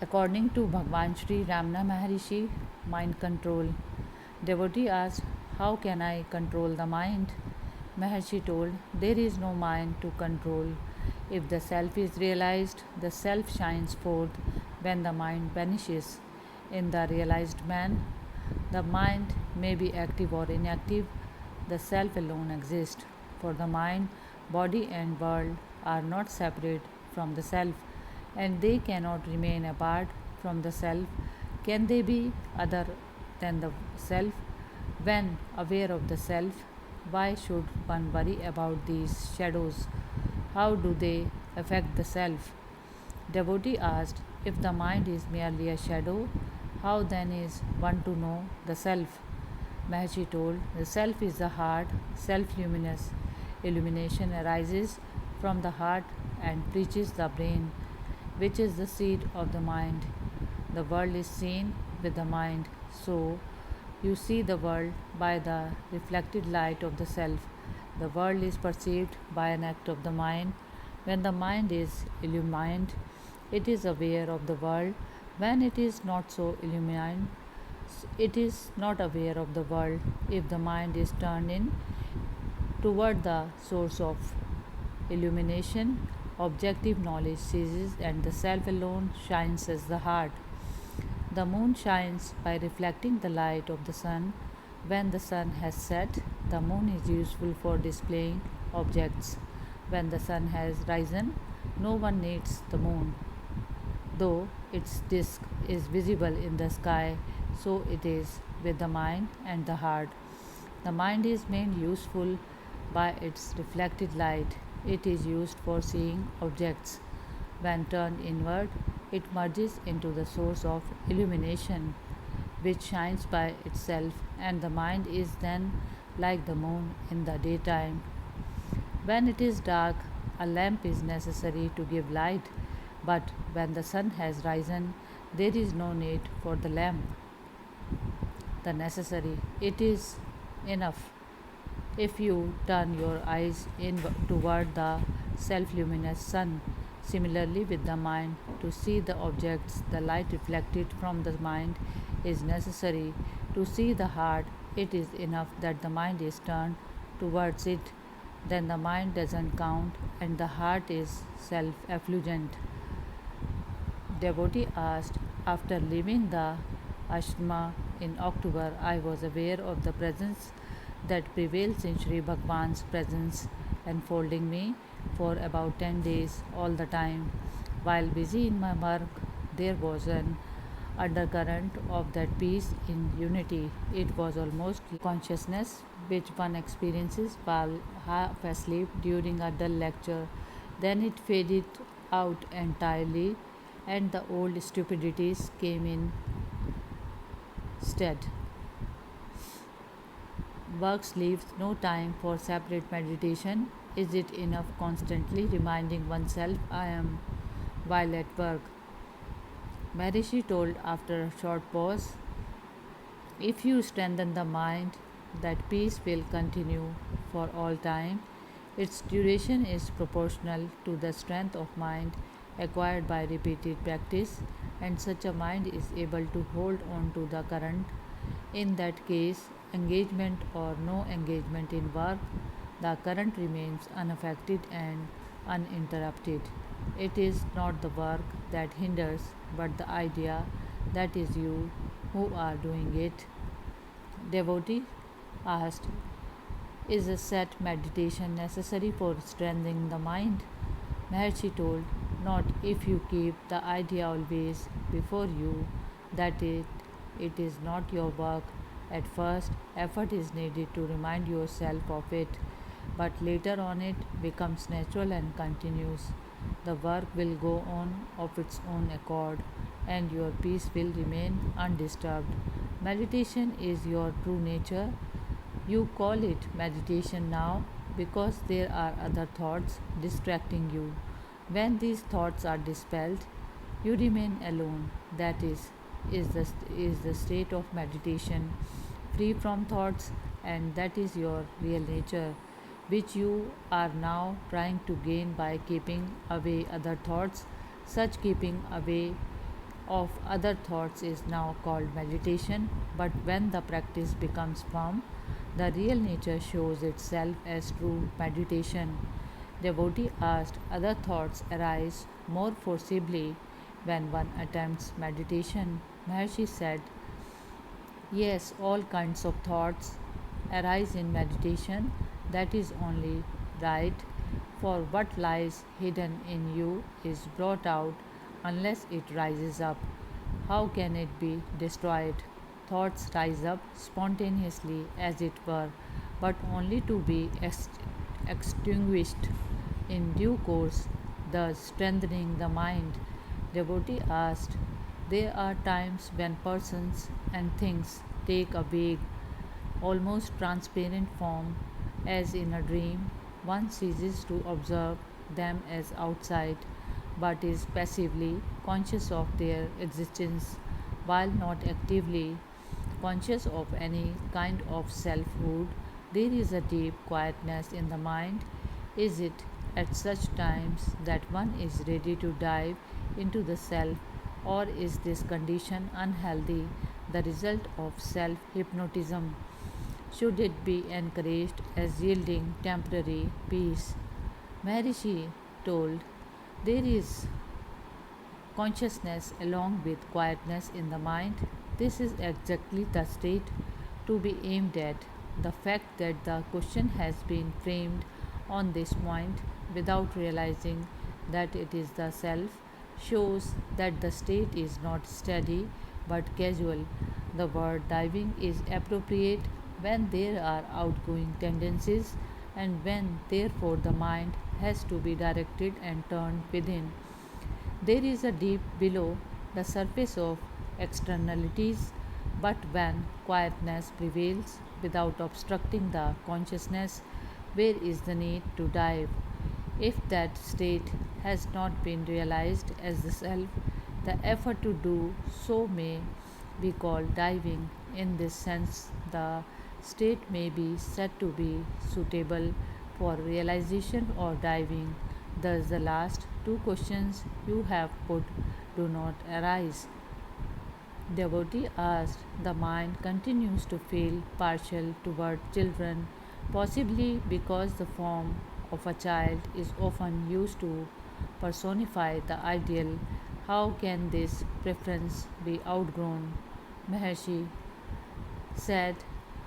According to Bhagwan Sri Ramana Maharishi, mind control. Devotee asked, how can I control the mind? Maharshi told, there is no mind to control. If the self is realized, the self shines forth when the mind vanishes. In the realized man, the mind may be active or inactive, the self alone exists. For the mind, body, and world are not separate from the self, and they cannot remain apart from the self. Can they be other than the self? When aware of the self, why should one worry about these shadows? How do they affect the self? Devotee asked, if the mind is merely a shadow, how then is one to know the self? Maharishi told, the self is the heart, self luminous. Illumination arises from the heart and reaches the brain, which is the seat of the mind. The world is seen with the mind, so you see the world by the reflected light of the self. The world is perceived by an act of the mind. When the mind is illumined, it is aware of the world. When it is not so illumined, it is not aware of the world. If the mind is turned in toward the source of illumination, objective knowledge ceases and the self alone shines as the heart. The moon shines by reflecting the light of the sun. When the sun has set, the moon is useful for displaying objects. When the sun has risen, no one needs the moon. Though its disk is visible in the sky, so it is with the mind and the heart. The mind is made useful by its reflected light. It is used for seeing objects. When turned inward, it merges into the source of illumination, which shines by itself, and the mind is then like the moon in the daytime. When it is dark, a lamp is necessary to give light, but when the sun has risen, there is no need for the lamp. The necessary, it is enough if you turn your eyes in toward the self luminous sun. Similarly, with the mind, to see the objects, the light reflected from the mind is necessary. To see the heart, it is enough that the mind is turned towards it. Then the mind doesn't count and the heart is self effulgent. Devotee asked, after leaving the ashrama in October, I was aware of the presence that prevails in Sri Bhagwan's presence, enfolding me for about 10 days all the time. While busy in my work, there was an undercurrent of that peace in unity. It was almost consciousness which one experiences while half asleep during a dull lecture. Then it faded out entirely, and the old stupidities came in stead. Work leaves no time for separate meditation. Is it enough constantly reminding oneself I am while at work? Maharishi told after a short pause, if you strengthen the mind, that peace will continue for all time. Its duration is proportional to the strength of mind acquired by repeated practice, and such a mind is able to hold on to the current. In that case, engagement or no engagement in work, the current remains unaffected and uninterrupted. It is not the work that hinders, but the idea that is you who are doing it. Devotee asked, is a set meditation necessary for strengthening the mind? Maharshi told, not if you keep the idea always before you that it is not your work. At first, effort is needed to remind yourself of it, but later on it becomes natural and continues. The work will go on of its own accord, and your peace will remain undisturbed. Meditation is your true nature. You call it meditation now because there are other thoughts distracting you. When these thoughts are dispelled, you remain alone. That is the state of meditation, free from thoughts, and that is your real nature, which you are now trying to gain by keeping away other thoughts. Such keeping away of other thoughts is now called meditation, but when the practice becomes firm, the real nature shows itself as true meditation. Devotee asked, other thoughts arise more forcibly when one attempts meditation. Maharshi said, yes, all kinds of thoughts arise in meditation. That is only right, for what lies hidden in you is brought out unless it rises up. How can it be destroyed? Thoughts rise up spontaneously, as it were, but only to be extinguished in due course, thus strengthening the mind. Devotee asked, there are times when persons and things take a vague, almost transparent form, as in a dream. One ceases to observe them as outside, but is passively conscious of their existence, while not actively conscious of any kind of selfhood. There is a deep quietness in the mind. Is it at such times that one is ready to dive into the self, or is this condition unhealthy, the result of self hypnotism? Should it be encouraged as yielding temporary peace? Maharishi told, there is consciousness along with quietness in the mind. This is exactly the state to be aimed at. The fact that the question has been framed on this point without realizing that it is the self shows that the state is not steady but casual. The word diving is appropriate when there are outgoing tendencies and when therefore the mind has to be directed and turned within. There is a deep below the surface of externalities, but when quietness prevails without obstructing the consciousness, where is the need to dive? If that state has not been realized as the self, the effort to do so may be called diving. In this sense, the state may be said to be suitable for realization or diving. Thus, the last two questions you have put do not arise. Devotee asked, the mind continues to feel partial toward children, possibly because the form of a child is often used to personify the ideal. How can this preference be outgrown? Maharshi said,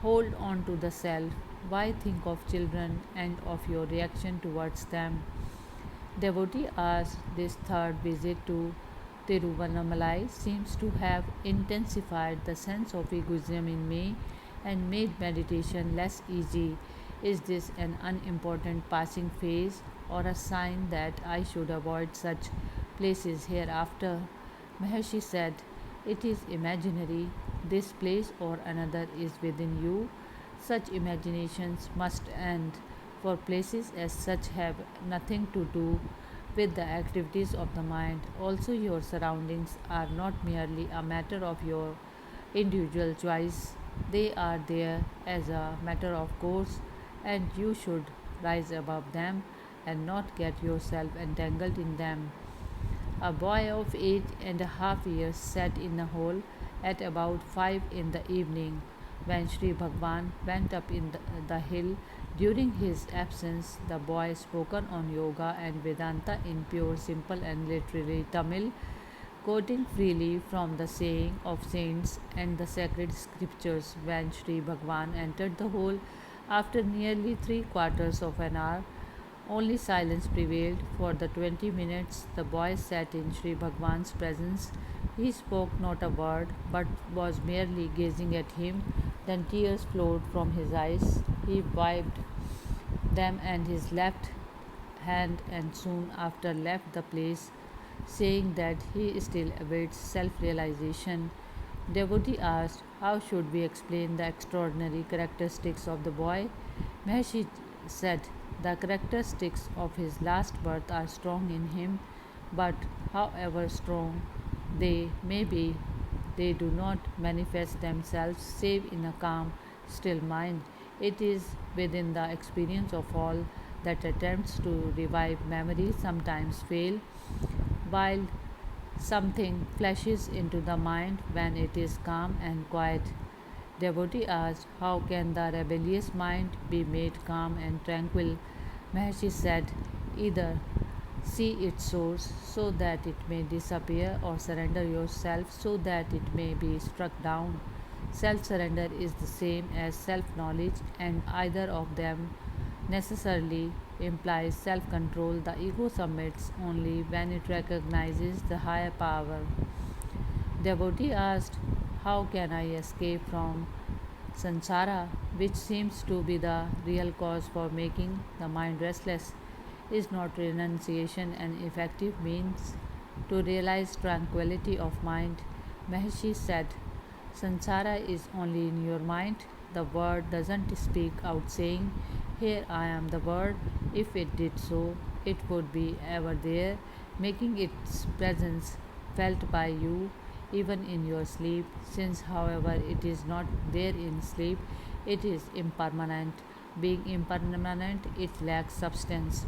hold on to the self. Why think of children and of your reaction towards them? Devotee asked, this third visit to Tiruvannamalai seems to have intensified the sense of egoism in me and made meditation less easy. Is this an unimportant passing phase or a sign that I should avoid such places hereafter? Maharshi said, it is imaginary. This place or another is within you. Such imaginations must end, for places as such have nothing to do with the activities of the mind. Also, your surroundings are not merely a matter of your individual choice, they are there as a matter of course, and you should rise above them and not get yourself entangled in them. A boy of 8.5 years sat in a hall at about 5 in the evening. When Sri Bhagwan went up the hill during his absence, the boy spoken on yoga and Vedanta in pure, simple, and literary Tamil, quoting freely from the saying of saints and the sacred scriptures. When Sri Bhagwan entered the hall after nearly 3 quarters of an hour, only silence prevailed. For the 20 minutes the boy sat in Sri Bhagwan's presence. He spoke not a word, but was merely gazing at him. Then tears flowed from his eyes. He wiped them and his left hand and soon after left the place, saying that he still awaits self realization. Devotee asked, how should we explain the extraordinary characteristics of the boy? Maharshi said, the characteristics of his last birth are strong in him, but however strong they may be, they do not manifest themselves save in a calm, still mind. It is within the experience of all that attempts to revive memory sometimes fail, while Something flashes into the mind when it is calm and quiet. Devotee asked, how can the rebellious mind be made calm and tranquil? Maharshi said, either see its source so that it may disappear, or surrender yourself so that it may be struck down. Self surrender is the same as self knowledge, and either of them necessarily implies self control. The ego submits only when it recognizes the higher power. Devotee asked, how can I escape from Sansara, which seems to be the real cause for making the mind restless? Is not renunciation an effective means to realize tranquility of mind? Maharshi said, Sansara is only in your mind. The word doesn't speak out saying, here I am the word. If it did so, it would be ever there, making its presence felt by you even in your sleep. Since, however, it is not there in sleep, it is impermanent. Being impermanent, it lacks substance.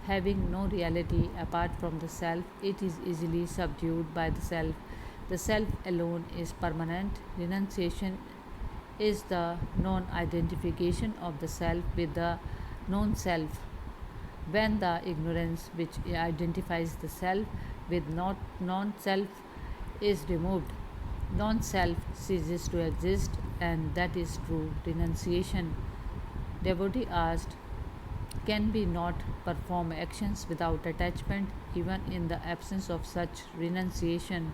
Having no reality apart from the self, it is easily subdued by the self. The self alone is permanent. Renunciation is the non identification of the self with the known self. When the ignorance which identifies the self with not non self is removed, non self ceases to exist, and that is true renunciation. Devotee asked, can we not perform actions without attachment even in the absence of such renunciation?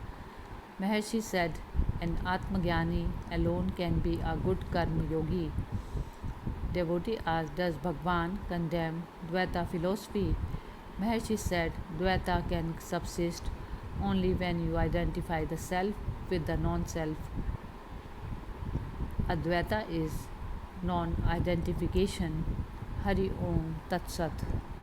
Maharshi said, an Atmagyani alone can be a good karma yogi. Devotee asked, does Bhagwan condemn Dvaita philosophy? Maharshi said, Dvaita can subsist only when you identify the self with the non self. Advaita is non identification. Hari Om Tat Sat.